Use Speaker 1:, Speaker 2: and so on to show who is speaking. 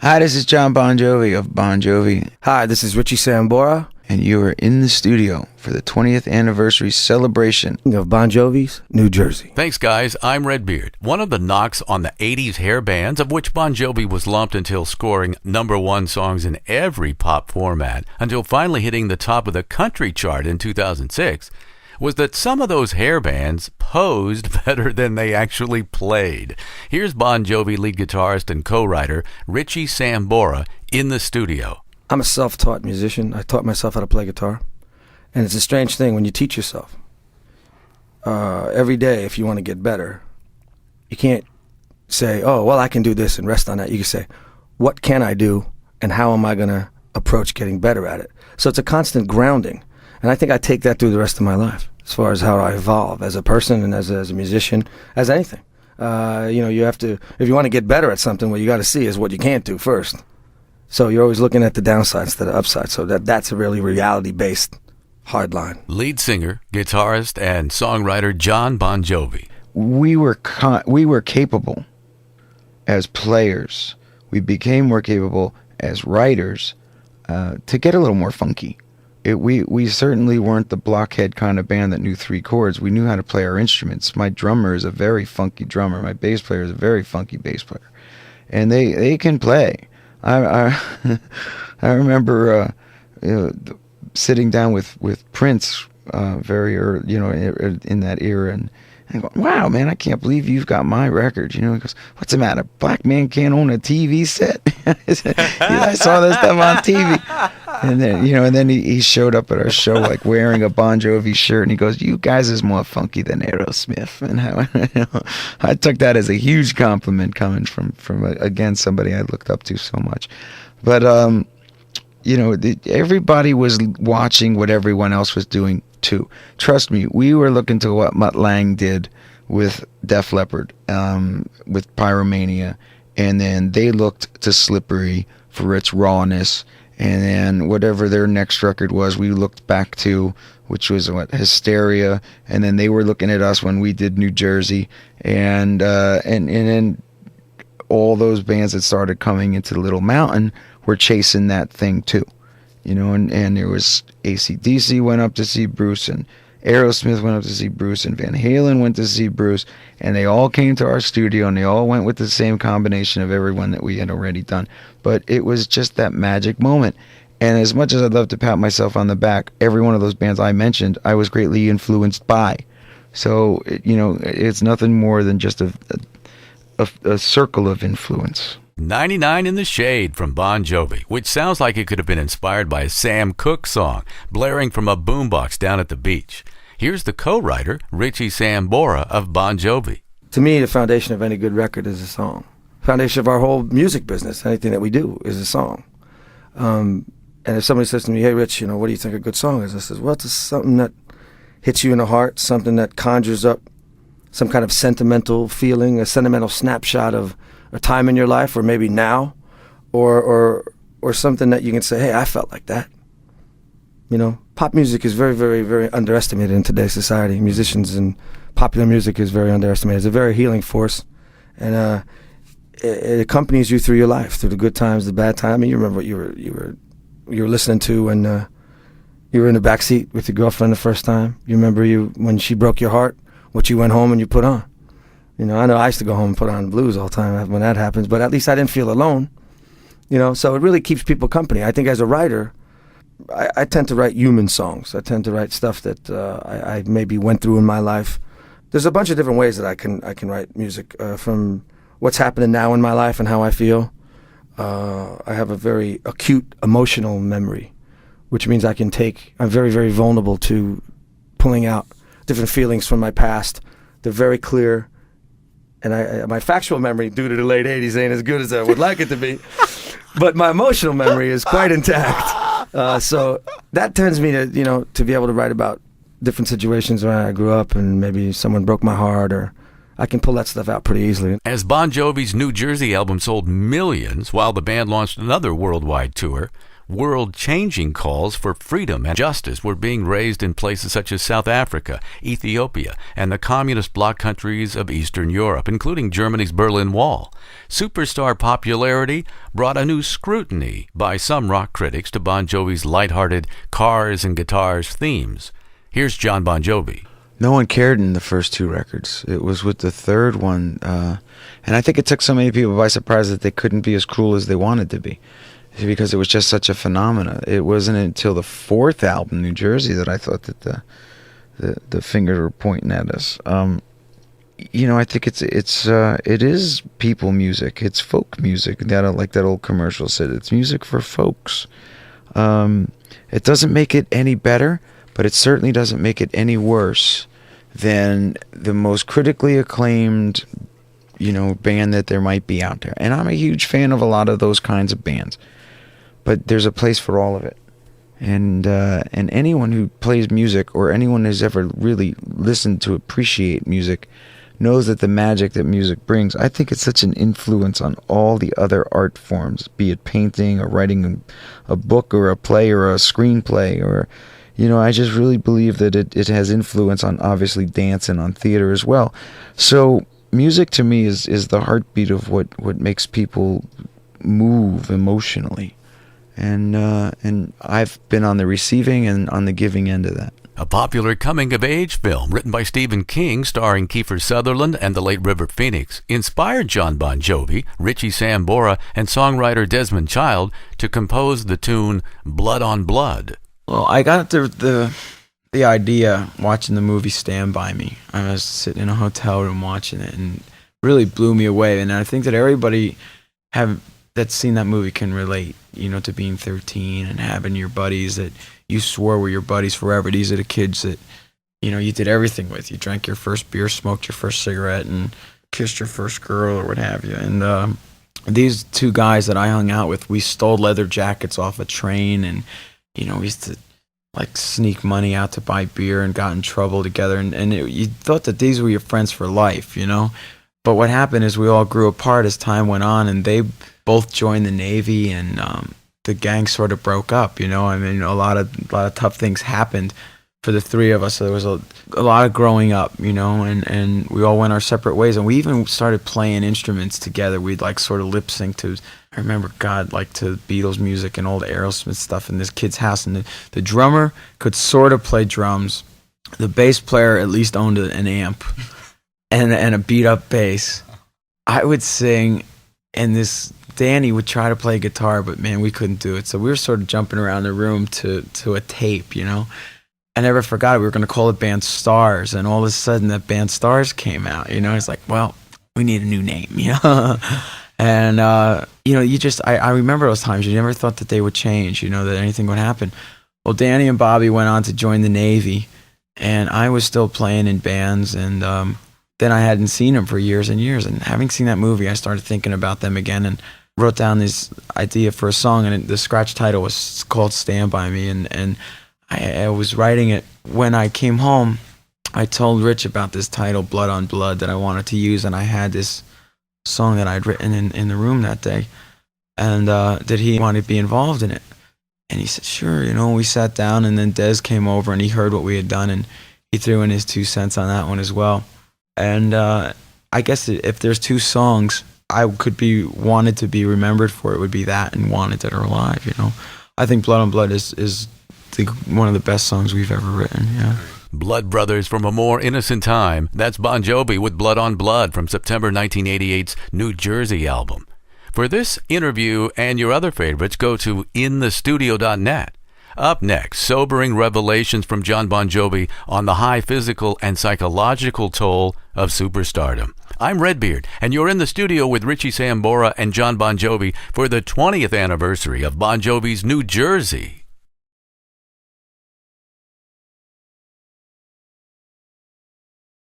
Speaker 1: Hi, this is John Bon Jovi of Bon Jovi.
Speaker 2: Hi, this is Richie Sambora.
Speaker 1: And you are in the studio for the 20th anniversary celebration
Speaker 2: of Bon Jovi's New Jersey.
Speaker 3: Thanks, guys. I'm Redbeard. One of the knocks on the 80s hair bands, of which Bon Jovi was lumped until scoring #1 songs in every pop format, until finally hitting the top of the country chart in 2006, was that some of those hair bands posed better than they actually played. Here's Bon Jovi lead guitarist and co-writer Richie Sambora in the studio.
Speaker 2: I'm a self-taught musician. I taught myself how to play guitar. And it's a strange thing when you teach yourself. Every day, if you want to get better, you can't say, oh, well, I can do this and rest on that. You can say, what can I do and how am I going to approach getting better at it? So it's a constant grounding. And I think I take that through the rest of my life as far as how I evolve as a person and as a musician, as anything. You have to, if you want to get better at something, what you got to see is what you can't do first. So you're always looking at the downsides to the upside. So that's a really reality-based hard line.
Speaker 3: Lead singer, guitarist, and songwriter John Bon Jovi.
Speaker 1: We were capable as players. We became more capable as writers to get a little more funky. We certainly weren't the blockhead kind of band that knew 3 chords. We knew how to play our instruments. My drummer is a very funky drummer. My bass player is a very funky bass player. And they can play. I remember sitting down with Prince very early, in that era, and going, wow, man, I can't believe you've got my record. He goes, what's the matter? Black man can't own a TV set? I saw this stuff on TV. And then, he showed up at our show like wearing a Bon Jovi shirt, and he goes, you guys is more funky than Aerosmith. And I took that as a huge compliment coming from again, somebody I looked up to so much. But, everybody was watching what everyone else was doing too. Trust me, we were looking to what Mutt Lange did with Def Leppard, with Pyromania, and then they looked to Slippery for its rawness. And then whatever their next record was, we looked back to, which was Hysteria. And then they were looking at us when we did New Jersey, and then all those bands that started coming into Little Mountain were chasing that thing too, And there was AC/DC went up to see Bruce, and Aerosmith went up to see Bruce, and Van Halen went to see Bruce, and they all came to our studio, and they all went with the same combination of everyone that we had already done. But it was just that magic moment. And as much as I'd love to pat myself on the back, every one of those bands I mentioned, I was greatly influenced by. So, it's nothing more than just a circle of influence.
Speaker 3: 99 in the Shade from Bon Jovi, which sounds like it could have been inspired by a Sam Cooke song, blaring from a boombox down at the beach. Here's the co-writer, Richie Sambora of Bon Jovi.
Speaker 2: To me, the foundation of any good record is a song. The foundation of our whole music business, anything that we do, is a song. And if somebody says to me, hey, Rich, what do you think a good song is? I says, well, it's something that hits you in the heart, something that conjures up some kind of sentimental feeling, a sentimental snapshot of a time in your life, or maybe now, or something that you can say, hey, I felt like that. Pop music is very, very, very underestimated in today's society. Musicians and popular music is very underestimated. It's a very healing force, and it accompanies you through your life, through the good times, the bad times. I mean, you remember what you were listening to when you were in the backseat with your girlfriend the first time. You remember when she broke your heart, what you went home and you put on. I know I used to go home and put on blues all the time when that happens, but at least I didn't feel alone. So it really keeps people company. I think as a writer, I tend to write human songs. I tend to write stuff that I maybe went through in my life. There's a bunch of different ways that I can write music, from what's happening now in my life and how I feel. I have a very acute emotional memory, which means I'm very, very vulnerable to pulling out different feelings from my past. They're very clear. And my factual memory, due to the late 80s, ain't as good as I would like it to be. But my emotional memory is quite intact. So that tends me to be able to write about different situations where I grew up and maybe someone broke my heart, or I can pull that stuff out pretty easily.
Speaker 3: As Bon Jovi's New Jersey album sold millions while the band launched another worldwide tour, world-changing calls for freedom and justice were being raised in places such as South Africa, Ethiopia, and the communist bloc countries of Eastern Europe, including Germany's Berlin Wall. Superstar popularity brought a new scrutiny by some rock critics to Bon Jovi's lighthearted cars and guitars themes. Here's John Bon Jovi.
Speaker 1: No one cared in the first two records. It was with the third one, and I think it took so many people by surprise that they couldn't be as cruel as they wanted to be, because it was just such a phenomena. It wasn't until the fourth album, New Jersey, that I thought that the fingers were pointing at us. I think it is people music. It's folk music. Like that old commercial said, it's music for folks. It doesn't make it any better, but it certainly doesn't make it any worse than the most critically acclaimed, band that there might be out there. And I'm a huge fan of a lot of those kinds of bands, but there's a place for all of it. And anyone who plays music, or anyone who's ever really listened to appreciate music, knows that the magic that music brings, I think it's such an influence on all the other art forms, be it painting or writing a book or a play or a screenplay, or I just really believe that it has influence on, obviously, dance and on theater as well. So music to me is the heartbeat of what makes people move emotionally. And I've been on the receiving and on the giving end of that.
Speaker 3: A popular coming-of-age film written by Stephen King, starring Kiefer Sutherland and the late River Phoenix, inspired John Bon Jovi, Richie Sambora, and songwriter Desmond Child to compose the tune Blood on Blood.
Speaker 1: Well, I got the idea watching the movie Stand By Me. I was sitting in a hotel room watching it, and it really blew me away. And I think that everybody that's seen that movie can relate, to being 13 and having your buddies that you swore were your buddies forever. These are the kids that, you did everything with. You drank your first beer, smoked your first cigarette, and kissed your first girl or what have you. And these two guys that I hung out with, we stole leather jackets off a train, and we used to sneak money out to buy beer and got in trouble together. And you thought that these were your friends for life, But what happened is we all grew apart as time went on, and they both joined the Navy, and the gang sort of broke up, a lot of tough things happened for the three of us. So there was a lot of growing up, and we all went our separate ways. And we even started playing instruments together. We'd sort of lip sync to, I remember, to Beatles music and old Aerosmith stuff in this kid's house. And the drummer could sort of play drums. The bass player at least owned an amp and a beat up bass. I would sing, and this Danny would try to play guitar, but man, we couldn't do it. So we were sort of jumping around the room to a tape, I never forgot it. We were going to call it Band Stars, and all of a sudden that Band Stars came out, It's like, well, we need a new name, And, I remember those times. You never thought that they would change, that anything would happen. Well, Danny and Bobby went on to join the Navy, and I was still playing in bands, and then I hadn't seen them for years and years. And having seen that movie, I started thinking about them again and wrote down this idea for a song, and the scratch title was called Stand By Me, and I was writing it. When I came home, I told Rich about this title, Blood on Blood, that I wanted to use, and I had this song that I'd written in the room that day, and that he wanted to be involved in it. And he said, sure, we sat down, and then Des came over, and he heard what we had done, and he threw in his 2 cents on that one as well. And I guess if there's 2 songs I wanted to be remembered for, it would be that and Wanted Dead or Alive, I think Blood on Blood is one of the best songs we've ever written, yeah.
Speaker 3: Blood Brothers from a More Innocent Time. That's Bon Jovi with Blood on Blood from September 1988's New Jersey album. For this interview and your other favorites, go to inthestudio.net. Up next, sobering revelations from John Bon Jovi on the high physical and psychological toll of superstardom. I'm Redbeard, and you're in the studio with Richie Sambora and John Bon Jovi for the 20th anniversary of Bon Jovi's New Jersey.